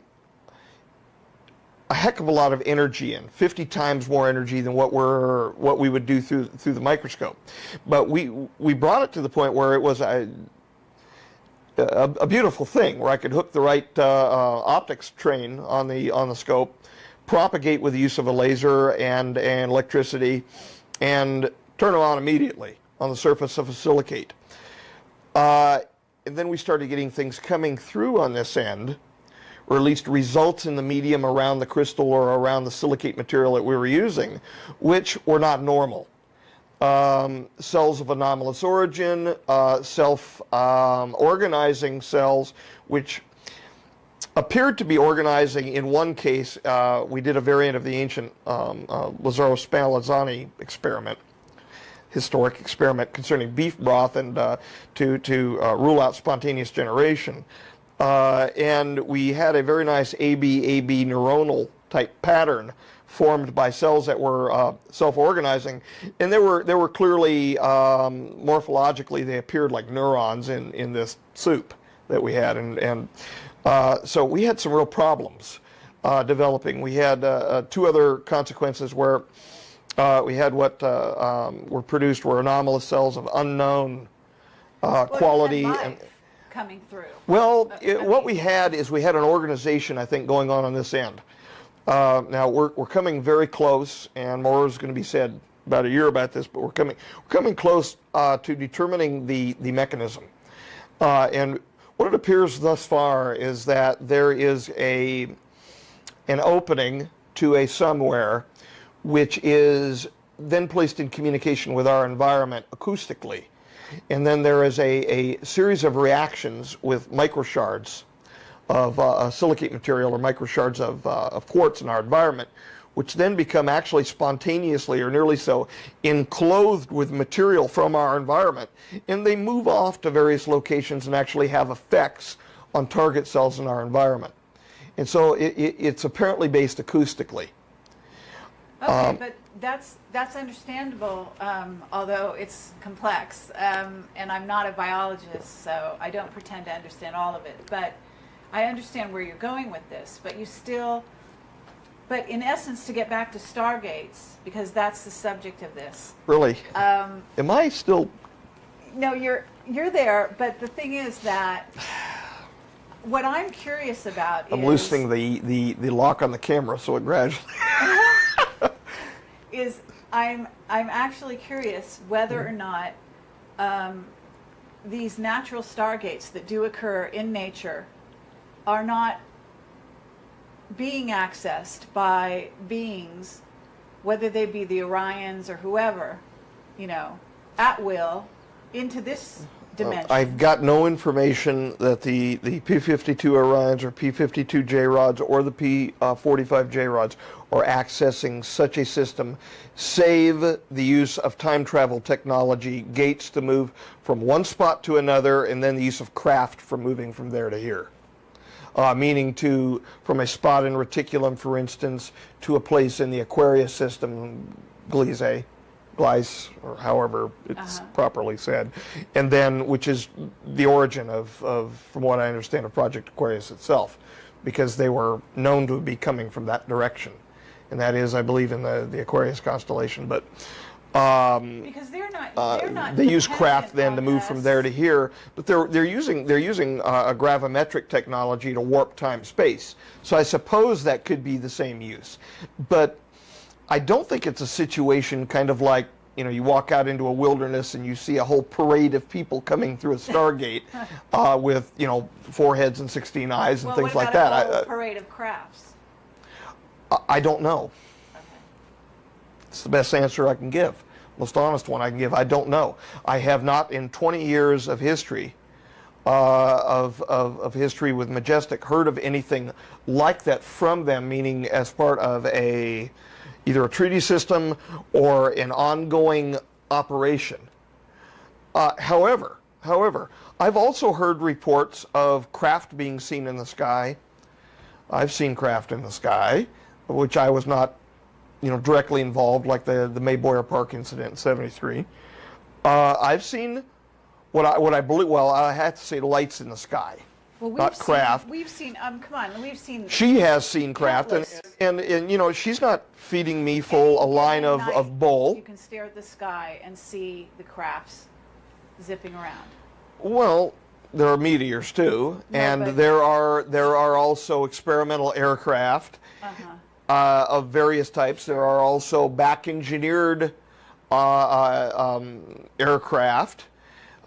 heck of a lot of energy in, 50 times more energy than what we would do through the microscope. But we brought it to the point where it was a beautiful thing, where I could hook the right optics train on the scope, propagate with the use of a laser and electricity, and turn them on immediately on the surface of a silicate. And then we started getting things coming through on this end, or at least results in the medium around the crystal or around the silicate material that we were using, which were not normal. Cells of anomalous origin, self-organizing cells, which appeared to be organizing in one case. We did a variant of the ancient Lazaro-Spallanzani experiment, historic experiment concerning beef broth, and to rule out spontaneous generation. And we had a very nice AB neuronal type pattern formed by cells that were self-organizing, and they were clearly morphologically they appeared like neurons in this soup that we had, and so we had some real problems developing. We had two other consequences where we had what were produced were anomalous cells of unknown quality and coming through. Well, what we had is we had an organization, I think, going on this end. Now we're coming very close, and more is going to be said about a year about this, but we're coming close to determining the mechanism. And what it appears thus far is that there is an opening to a somewhere which is then placed in communication with our environment acoustically. And then there is a series of reactions with microshards of silicate material or microshards of quartz in our environment, which then become actually spontaneously or nearly so enclosed with material from our environment. And they move off to various locations and actually have effects on target cells in our environment. And so it's apparently based acoustically. Okay, but that's understandable, although it's complex, and I'm not a biologist, so I don't pretend to understand all of it. But I understand where you're going with this. But but in essence, to get back to Stargates, because that's the subject of this. Really? Am I still? No, you're there. But the thing is that what I'm curious about I'm loosening the lock on the camera, so it gradually. I'm actually curious whether or not these natural stargates that do occur in nature are not being accessed by beings, whether they be the Orions or whoever, at will, into this dimension. I've got no information that the P-52 Orions or P-52 J-Rods or the P-45 J-Rods are accessing such a system, save the use of time travel technology, gates to move from one spot to another, and then the use of craft for moving from there to here. Meaning from a spot in reticulum, for instance, to a place in the Aquarius system, Gliese, or however it's properly said, and then which is the origin of, from what I understand, of Project Aquarius itself, because they were known to be coming from that direction, and that is, I believe, in the Aquarius constellation. But because they're not they use craft then to move from there to here, but they're using a gravimetric technology to warp time space. So I suppose that could be the same use, but I don't think it's a situation kind of like, you walk out into a wilderness and you see a whole parade of people coming through a Stargate with, 4 heads and 16 eyes and things like that. What about a whole parade of crafts? I don't know. Okay. It's the best answer I can give. most honest one I can give. I don't know. I have not, in 20 years of history, of history with Majestic, heard of anything like that from them, meaning as part of either a treaty system or an ongoing operation. However, I've also heard reports of craft being seen in the sky. I've seen craft in the sky, which I was not, directly involved, like the Mayboyer Park incident in '73. I've seen what I believe. Well, I have to say lights in the sky, Well, not craft. We've seen. Come on, we've seen. She has seen craft, and she's not feeding me full a line of bull. You can stare at the sky and see the crafts zipping around. Well, there are meteors too, and there are also experimental aircraft of various types. There are also back-engineered aircraft,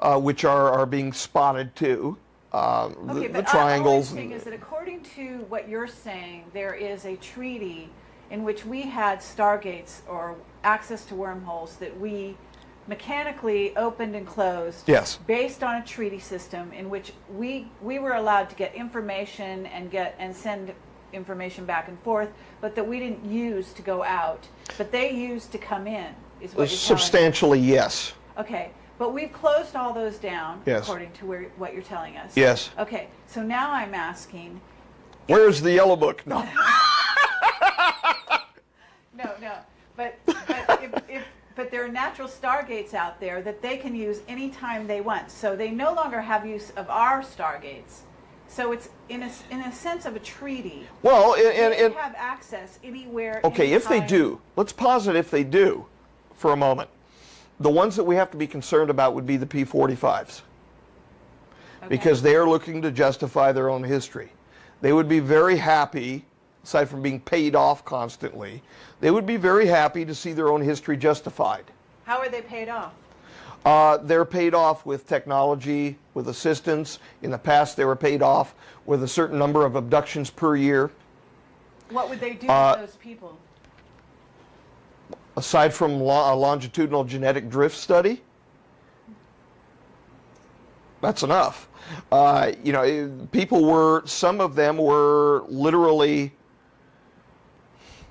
which are being spotted too. The triangles. All I'm saying is that according to what you're saying, there is a treaty in which we had Stargates or access to wormholes that we mechanically opened and closed, yes, based on a treaty system in which we were allowed to get information and send information back and forth, but that we didn't use to go out, but they used to come in, is what you're substantially telling me. Yes. Okay, but we've closed all those down, yes, according to what you're telling us. Yes. Okay, so now I'm asking, where's the yellow book? No. No, but there are natural stargates out there that they can use anytime they want. So they no longer have use of our stargates. So it's in a sense of a treaty. Well, they have access anywhere. Okay, anytime. if they do, let's posit if they do, for a moment. The ones that we have to be concerned about would be the P-45s, because they are looking to justify their own history. They would be very happy, aside from being paid off constantly, they would be very happy to see their own history justified. How are they paid off? They're paid off with technology, with assistance. In the past, they were paid off with a certain number of abductions per year. What would they do with those people? Aside from a longitudinal genetic drift study, that's enough. Some of them were literally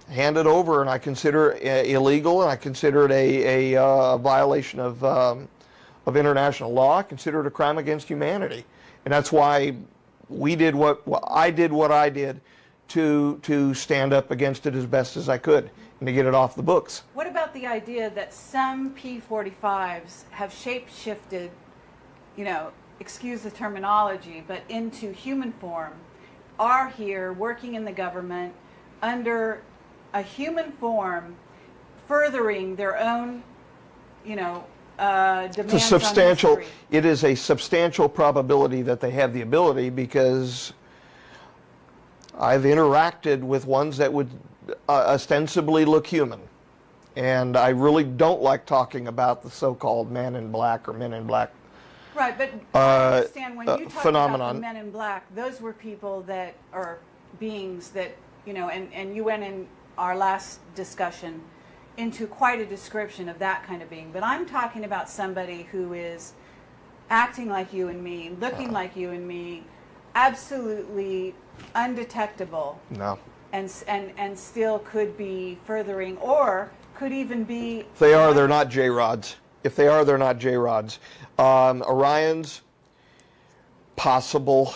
handed over, and I consider it illegal, and I consider it a violation of international law. I consider it a crime against humanity, and that's why I did to stand up against it as best as I could and to get it off the books. What about the idea that some P-45s have shape-shifted, excuse the terminology, but into human form, are here working in the government under a human form, furthering their own, demands on history? It is a substantial probability that they have the ability, because I've interacted with ones that would ostensibly look human. And I really don't like talking about the so-called man in black or men in black. Right, but I understand when you talk phenomenon. about the men in black, those were people that are beings that, and you went in our last discussion into quite a description of that kind of being. But I'm talking about somebody who is acting like you and me, looking like you and me, absolutely undetectable. No. And still could be furthering, or could even be... If they are, they're not J-Rods. If they are, they're not J-Rods. Orions, possible.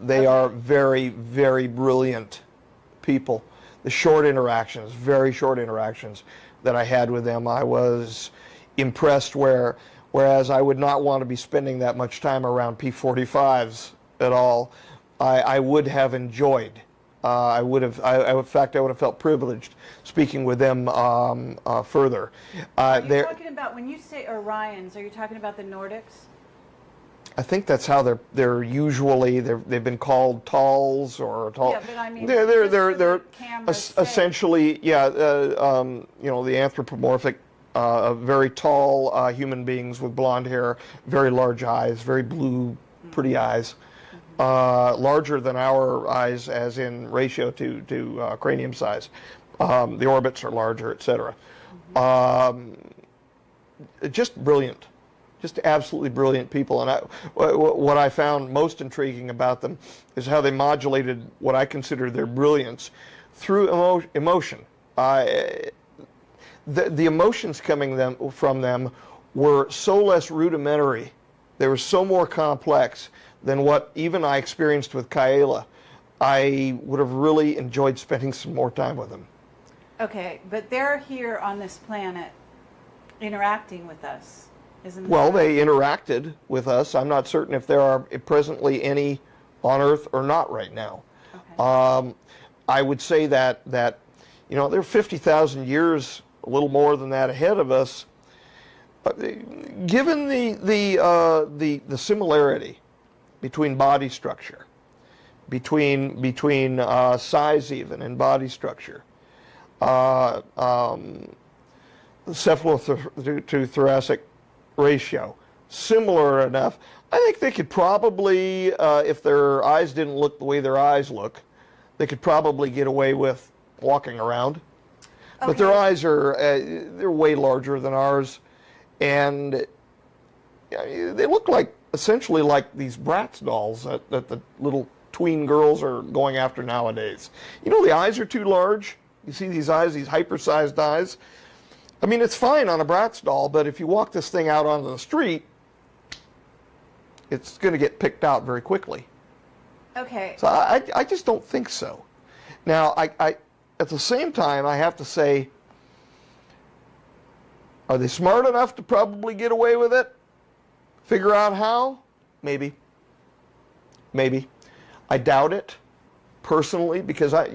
They are very, very brilliant people. The very short interactions that I had with them, I was impressed, whereas I would not want to be spending that much time around P-45s at all. I would have enjoyed. In fact, I would have felt privileged speaking with them further. Are you talking about, when you say Orions, are you talking about the Nordics? I think that's how they're usually they've been called talls or tall. Yeah, but I mean, they're essentially the anthropomorphic, very tall human beings with blonde hair, very large eyes, very blue, pretty eyes. Larger than our eyes, as in ratio to cranium size. The orbits are larger, etc. Just brilliant. Just absolutely brilliant people. And what I found most intriguing about them is how they modulated what I consider their brilliance through emotion. The emotions coming from them were so less rudimentary. They were so more complex than what even I experienced with Kaela. I would have really enjoyed spending some more time with them. Okay, but they're here on this planet interacting with us, isn't it? Well, they interacted with us. I'm not certain if there are presently any on Earth or not right now. Okay. I would say that they're 50,000 years, a little more than that, ahead of us. Given the similarity between body structure, between size even and body structure, cephalothoracic to thoracic ratio, similar enough. I think they could probably, if their eyes didn't look the way their eyes look, they could probably get away with walking around. Okay. But their eyes are they're way larger than ours, and they look like essentially like these Bratz dolls that the little tween girls are going after nowadays. You know, the eyes are too large. You see these eyes, these hypersized eyes. I mean, it's fine on a Bratz doll, but if you walk this thing out onto the street, it's going to get picked out very quickly. Okay. So I just don't think so. Now, I at the same time, I have to say, are they smart enough to probably get away with it? Figure out how? Maybe. Maybe. I doubt it, personally, because I've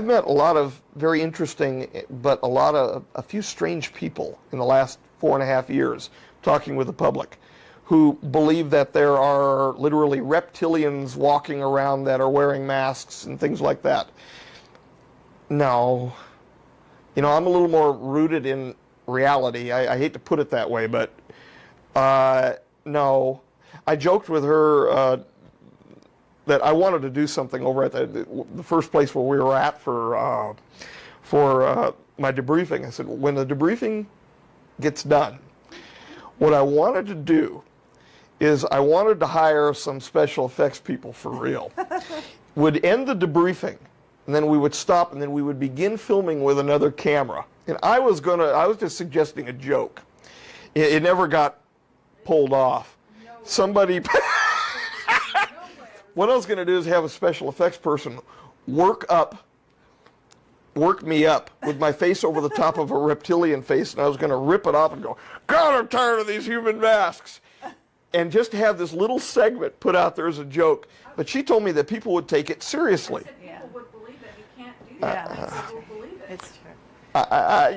met a lot of very interesting, but a few strange people in the last 4.5 years talking with the public who believe that there are literally reptilians walking around that are wearing masks and things like that. No. I'm a little more rooted in reality. I hate to put it that way, but no. I joked with her that I wanted to do something over at the first place where we were at for my debriefing. I said, when the debriefing gets done, what I wanted to do is I wanted to hire some special effects people for real. Would end the debriefing, and then we would stop, and then we would begin filming with another camera. And I was just suggesting a joke. It never got pulled off. Somebody. What I was going to do is have a special effects person work me up with my face over the top of a reptilian face, and I was going to rip it off and go, God, I'm tired of these human masks. And just have this little segment put out there as a joke. But she told me that people would take it seriously. People would believe it. You can't do that. Yeah. People will believe it. It's true. I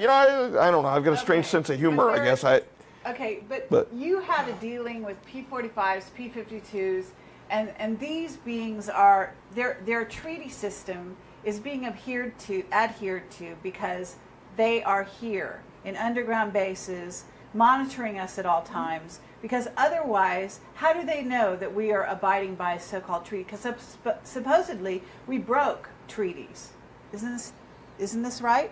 don't know. I've got a strange sense of humor, I guess. Okay, but you had a dealing with P-45s, P-52s, and these beings are, their treaty system is being adhered to because they are here in underground bases, monitoring us at all times, because otherwise, how do they know that we are abiding by a so-called treaty? Because supposedly, we broke treaties. Isn't this right?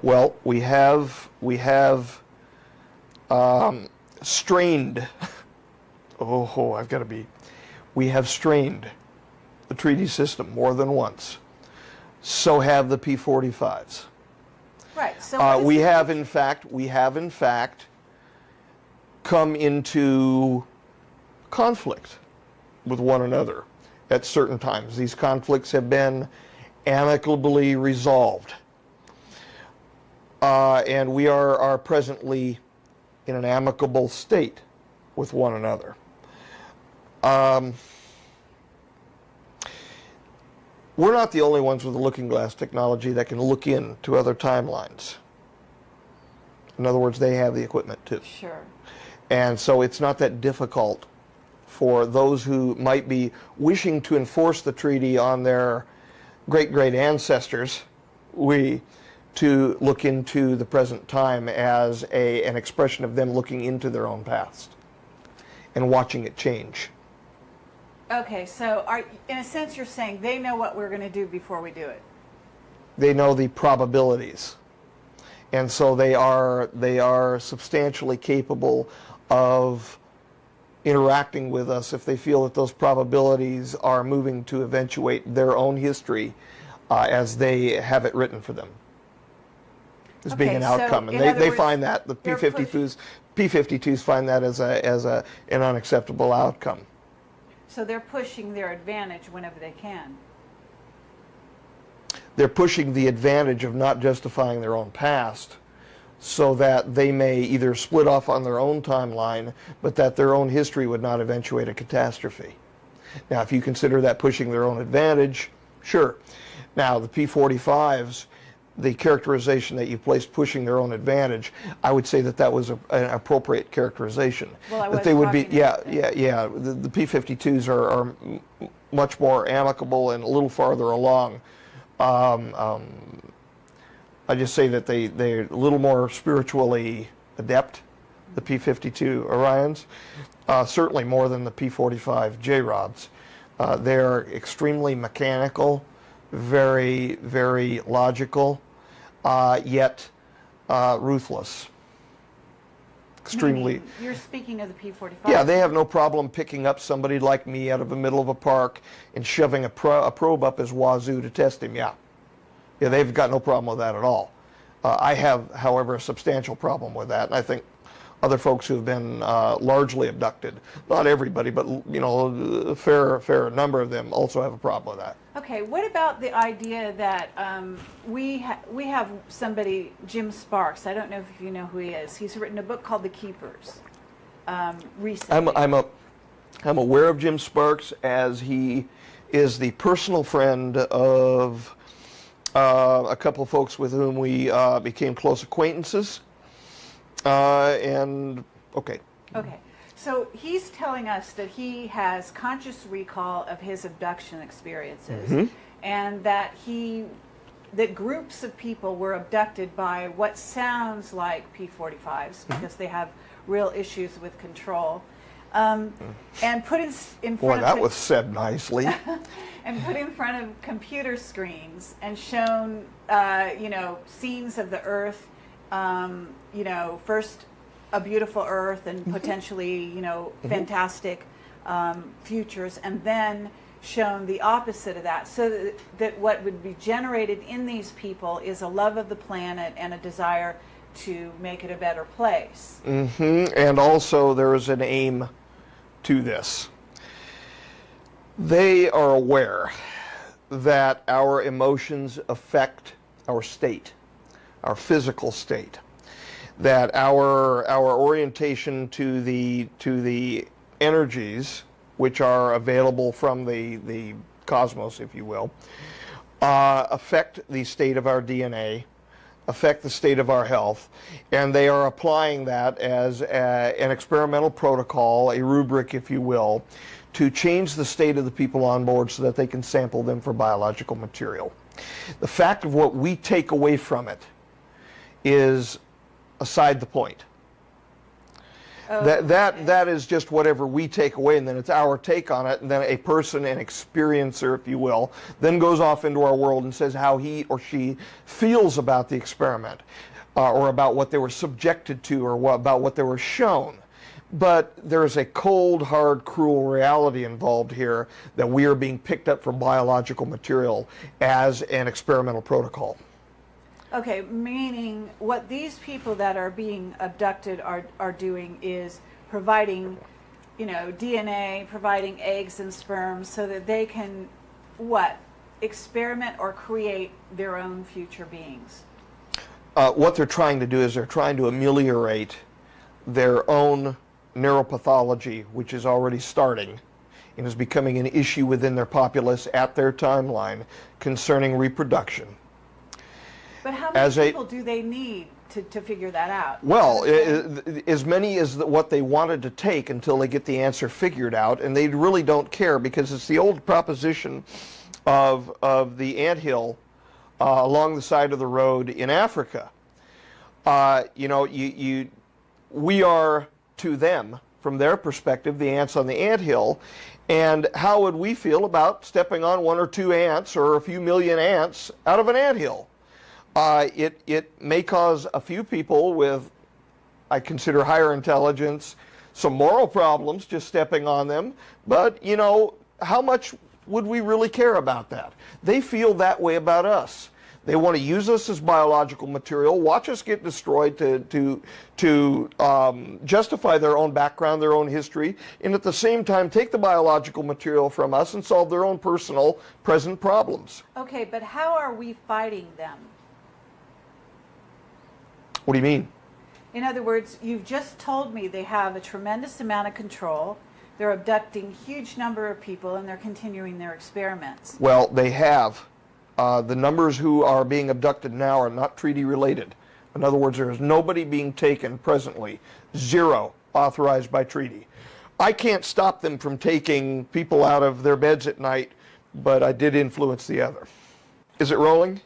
Well, we have strained. We have strained the treaty system more than once. So have the P-45s. Right. So we have in fact come into conflict with one another at certain times. These conflicts have been amicably resolved. And we are presently in an amicable state with one another. We're not the only ones with the looking glass technology that can look into other timelines. In other words, they have the equipment too. Sure. And so it's not that difficult for those who might be wishing to enforce the treaty on their great-great ancestors, to look into the present time as an expression of them looking into their own past and watching it change. Okay, so in a sense you're saying they know what we're going to do before we do it. they know the probabilities. And so they are substantially capable of interacting with us if they feel that those probabilities are moving to eventuate their own history as they have it written for them as being Okay, an so outcome. And in they, other they words, find that, the they're P-52s find that as an unacceptable outcome. So they're pushing their advantage whenever they can. They're pushing the advantage of not justifying their own past so that they may either split off on their own timeline, but that their own history would not eventuate a catastrophe. Now, if you consider that pushing their own advantage, sure. Now, the P-45s, the characterization that you placed pushing their own advantage, I would say that that was an appropriate characterization. Well, I that was they would be, talking yeah, about yeah, yeah. The P-52s are much more amicable and a little farther along. I just say that they're a little more spiritually adept, the P-52 Orions, certainly more than the P-45 J-Rods. They're extremely mechanical, very, very logical, yet ruthless. Extremely. You're speaking of the P-45. Yeah, they have no problem picking up somebody like me out of the middle of a park and shoving a probe up his wazoo to test him, yeah. Yeah, they've got no problem with that at all. I have, however, a substantial problem with that, and I think other folks who have been largely abducted, not everybody, but you know, a fair number of them also have a problem with that. Okay, what about the idea that we have somebody, Jim Sparks, I don't know if you know who he is. He's written a book called The Keepers recently. I'm aware of Jim Sparks, as he is the personal friend of a couple of folks with whom we became close acquaintances. Okay. Okay, so he's telling us that he has conscious recall of his abduction experiences, and that groups of people were abducted by what sounds like P-45s because they have real issues with control, and put in front Boy, of that was said nicely. and put in front of computer screens and shown, scenes of the Earth, first a beautiful Earth and potentially, fantastic futures, and then shown the opposite of that, so that what would be generated in these people is a love of the planet and a desire to make it a better place. And also there is an aim to this. They are aware that our emotions affect our state, our physical state, that our orientation to the energies which are available from the cosmos, if you will, affect the state of our DNA, affect the state of our health, and they are applying that as an experimental protocol, a rubric, if you will, to change the state of the people on board so that they can sample them for biological material. The fact of what we take away from it is aside the point. That is just whatever we take away, and then it's our take on it, and then a person, an experiencer, if you will, then goes off into our world and says how he or she feels about the experiment, or about what they were subjected to, or about what they were shown. But there's a cold, hard, cruel reality involved here that we are being picked up for biological material as an experimental protocol. Okay, meaning what these people that are being abducted are doing is providing, DNA, providing eggs and sperm so that they can, experiment or create their own future beings? What they're trying to do is they're trying to ameliorate their own neuropathology, which is already starting and is becoming an issue within their populace at their timeline concerning reproduction. But how many people do they need to figure that out? Well, as many as what they wanted to take until they get the answer figured out, and they really don't care, because it's the old proposition of the anthill along the side of the road in Africa. We are to them, from their perspective, the ants on the anthill, and how would we feel about stepping on 1 or 2 ants or a few million ants out of an anthill? It may cause a few people with, I consider, higher intelligence, some moral problems just stepping on them, but, you know, how much would we really care about that? They feel that way about us. They want to use us as biological material, watch us get destroyed to justify their own background, their own history, and at the same time take the biological material from us and solve their own personal present problems. Okay, but how are we fighting them? What do you mean? In other words, you've just told me they have a tremendous amount of control. They're abducting huge number of people, and they're continuing their experiments. Well, they have. The numbers who are being abducted now are not treaty related. In other words, there is nobody being taken presently. 0 authorized by treaty. I can't stop them from taking people out of their beds at night, but I did influence the other. Is it rolling?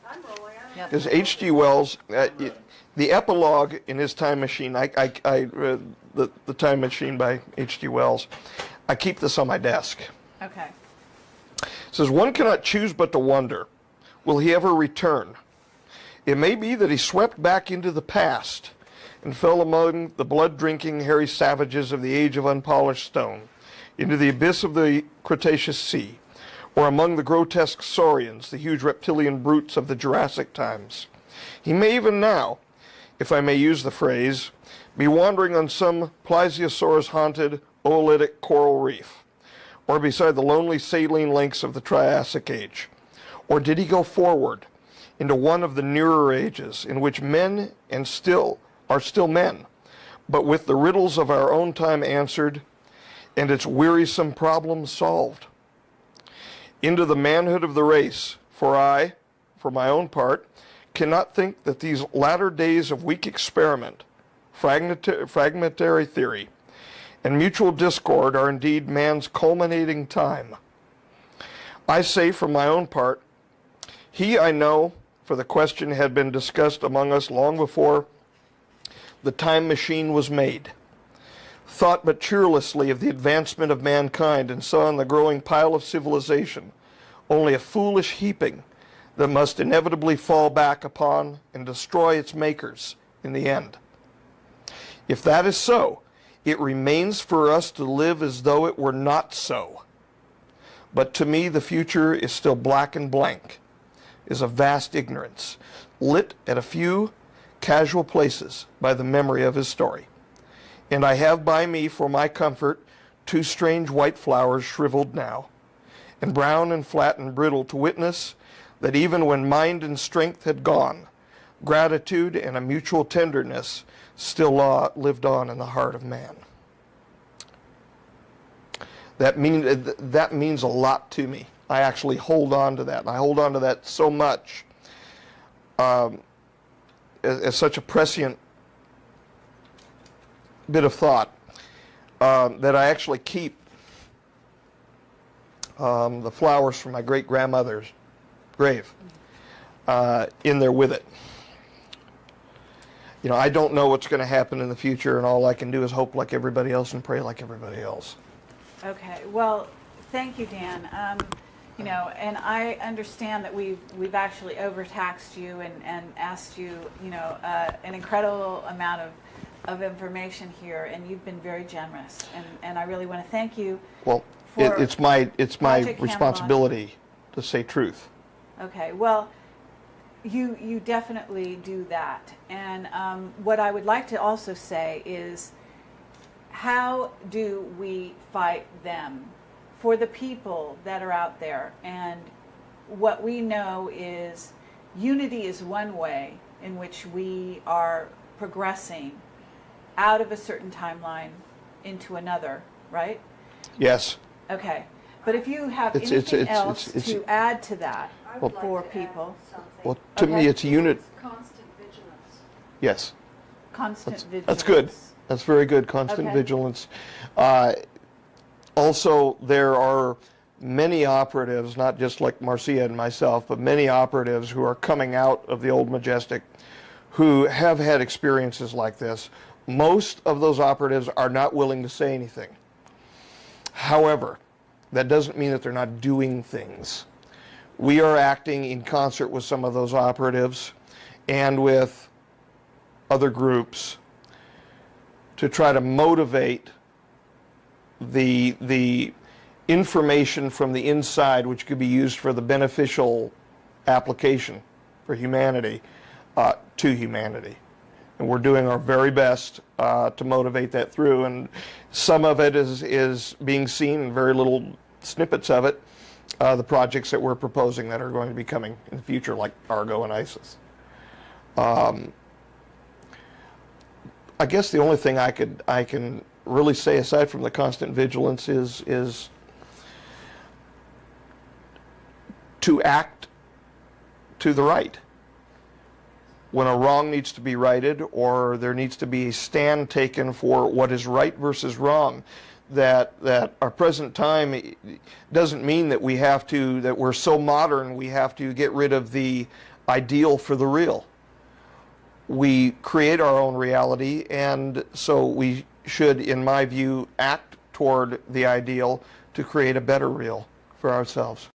I'm rolling. Yep. Is H.G. Wells, the epilogue in his Time Machine, I read the Time Machine by H.G. Wells. I keep this on my desk. Okay. It says, one cannot choose but to wonder, will he ever return? It may be that he swept back into the past and fell among the blood-drinking, hairy savages of the age of unpolished stone, into the abyss of the Cretaceous Sea, or among the grotesque saurians, the huge reptilian brutes of the Jurassic times. He may even now, if I may use the phrase, be wandering on some plesiosaurus-haunted oolitic coral reef, or beside the lonely saline lakes of the Triassic Age? Or did he go forward into one of the nearer ages in which men are still men, but with the riddles of our own time answered and its wearisome problems solved? Into the manhood of the race, for I, for my own part, cannot think that these latter days of weak experiment, fragmentary theory, and mutual discord are indeed man's culminating time. I say for my own part, he I know, for the question had been discussed among us long before the time machine was made, thought but cheerlessly of the advancement of mankind, and saw in the growing pile of civilization only a foolish heaping that must inevitably fall back upon and destroy its makers in the end. If that is so, it remains for us to live as though it were not so. But to me the future is still black and blank, is a vast ignorance, lit at a few casual places by the memory of his story. And I have by me for my comfort 2 strange white flowers shriveled now, and brown and flat and brittle, to witness that even when mind and strength had gone, gratitude and a mutual tenderness still lived on in the heart of man. That means a lot to me. I actually hold on to that, and I hold on to that so much as such a prescient bit of thought that I actually keep the flowers from my great-grandmother's grave in there with it. You know, I don't know what's going to happen in the future, and all I can do is hope like everybody else and pray like everybody else. Okay. Well, thank you, Dan. You know, and I understand that we've actually overtaxed you and asked you, you know, an incredible amount of information here, and you've been very generous, and I really want to thank you. Well, it's my responsibility to say truth. Okay. Well, you definitely do that, and what I would like to also say is, how do we fight them? For the people that are out there, and what we know is unity is one way in which we are progressing out of a certain timeline into another, right? Yes. Okay. But if you have anything else to add to that for people. Well, to me, it's unit. Constant vigilance. Yes. Constant vigilance. That's good. That's very good. Constant vigilance. Also, there are many operatives, not just like Marcia and myself, but many operatives who are coming out of the old Majestic who have had experiences like this, most of those operatives are not willing to say anything. However, that doesn't mean that they're not doing things. We are acting in concert with some of those operatives and with other groups to try to motivate the information from the inside, which could be used for the beneficial application for humanity, to humanity. And we're doing our very best to motivate that through. And some of it is being seen in very little snippets of it, the projects that we're proposing that are going to be coming in the future, like Argo and ISIS. I guess the only thing I can really say, aside from the constant vigilance, is to act to the right. When a wrong needs to be righted, or there needs to be a stand taken for what is right versus wrong, that our present time doesn't mean that that we're so modern we have to get rid of the ideal for the real. We create our own reality, and so we should, in my view, act toward the ideal to create a better real for ourselves.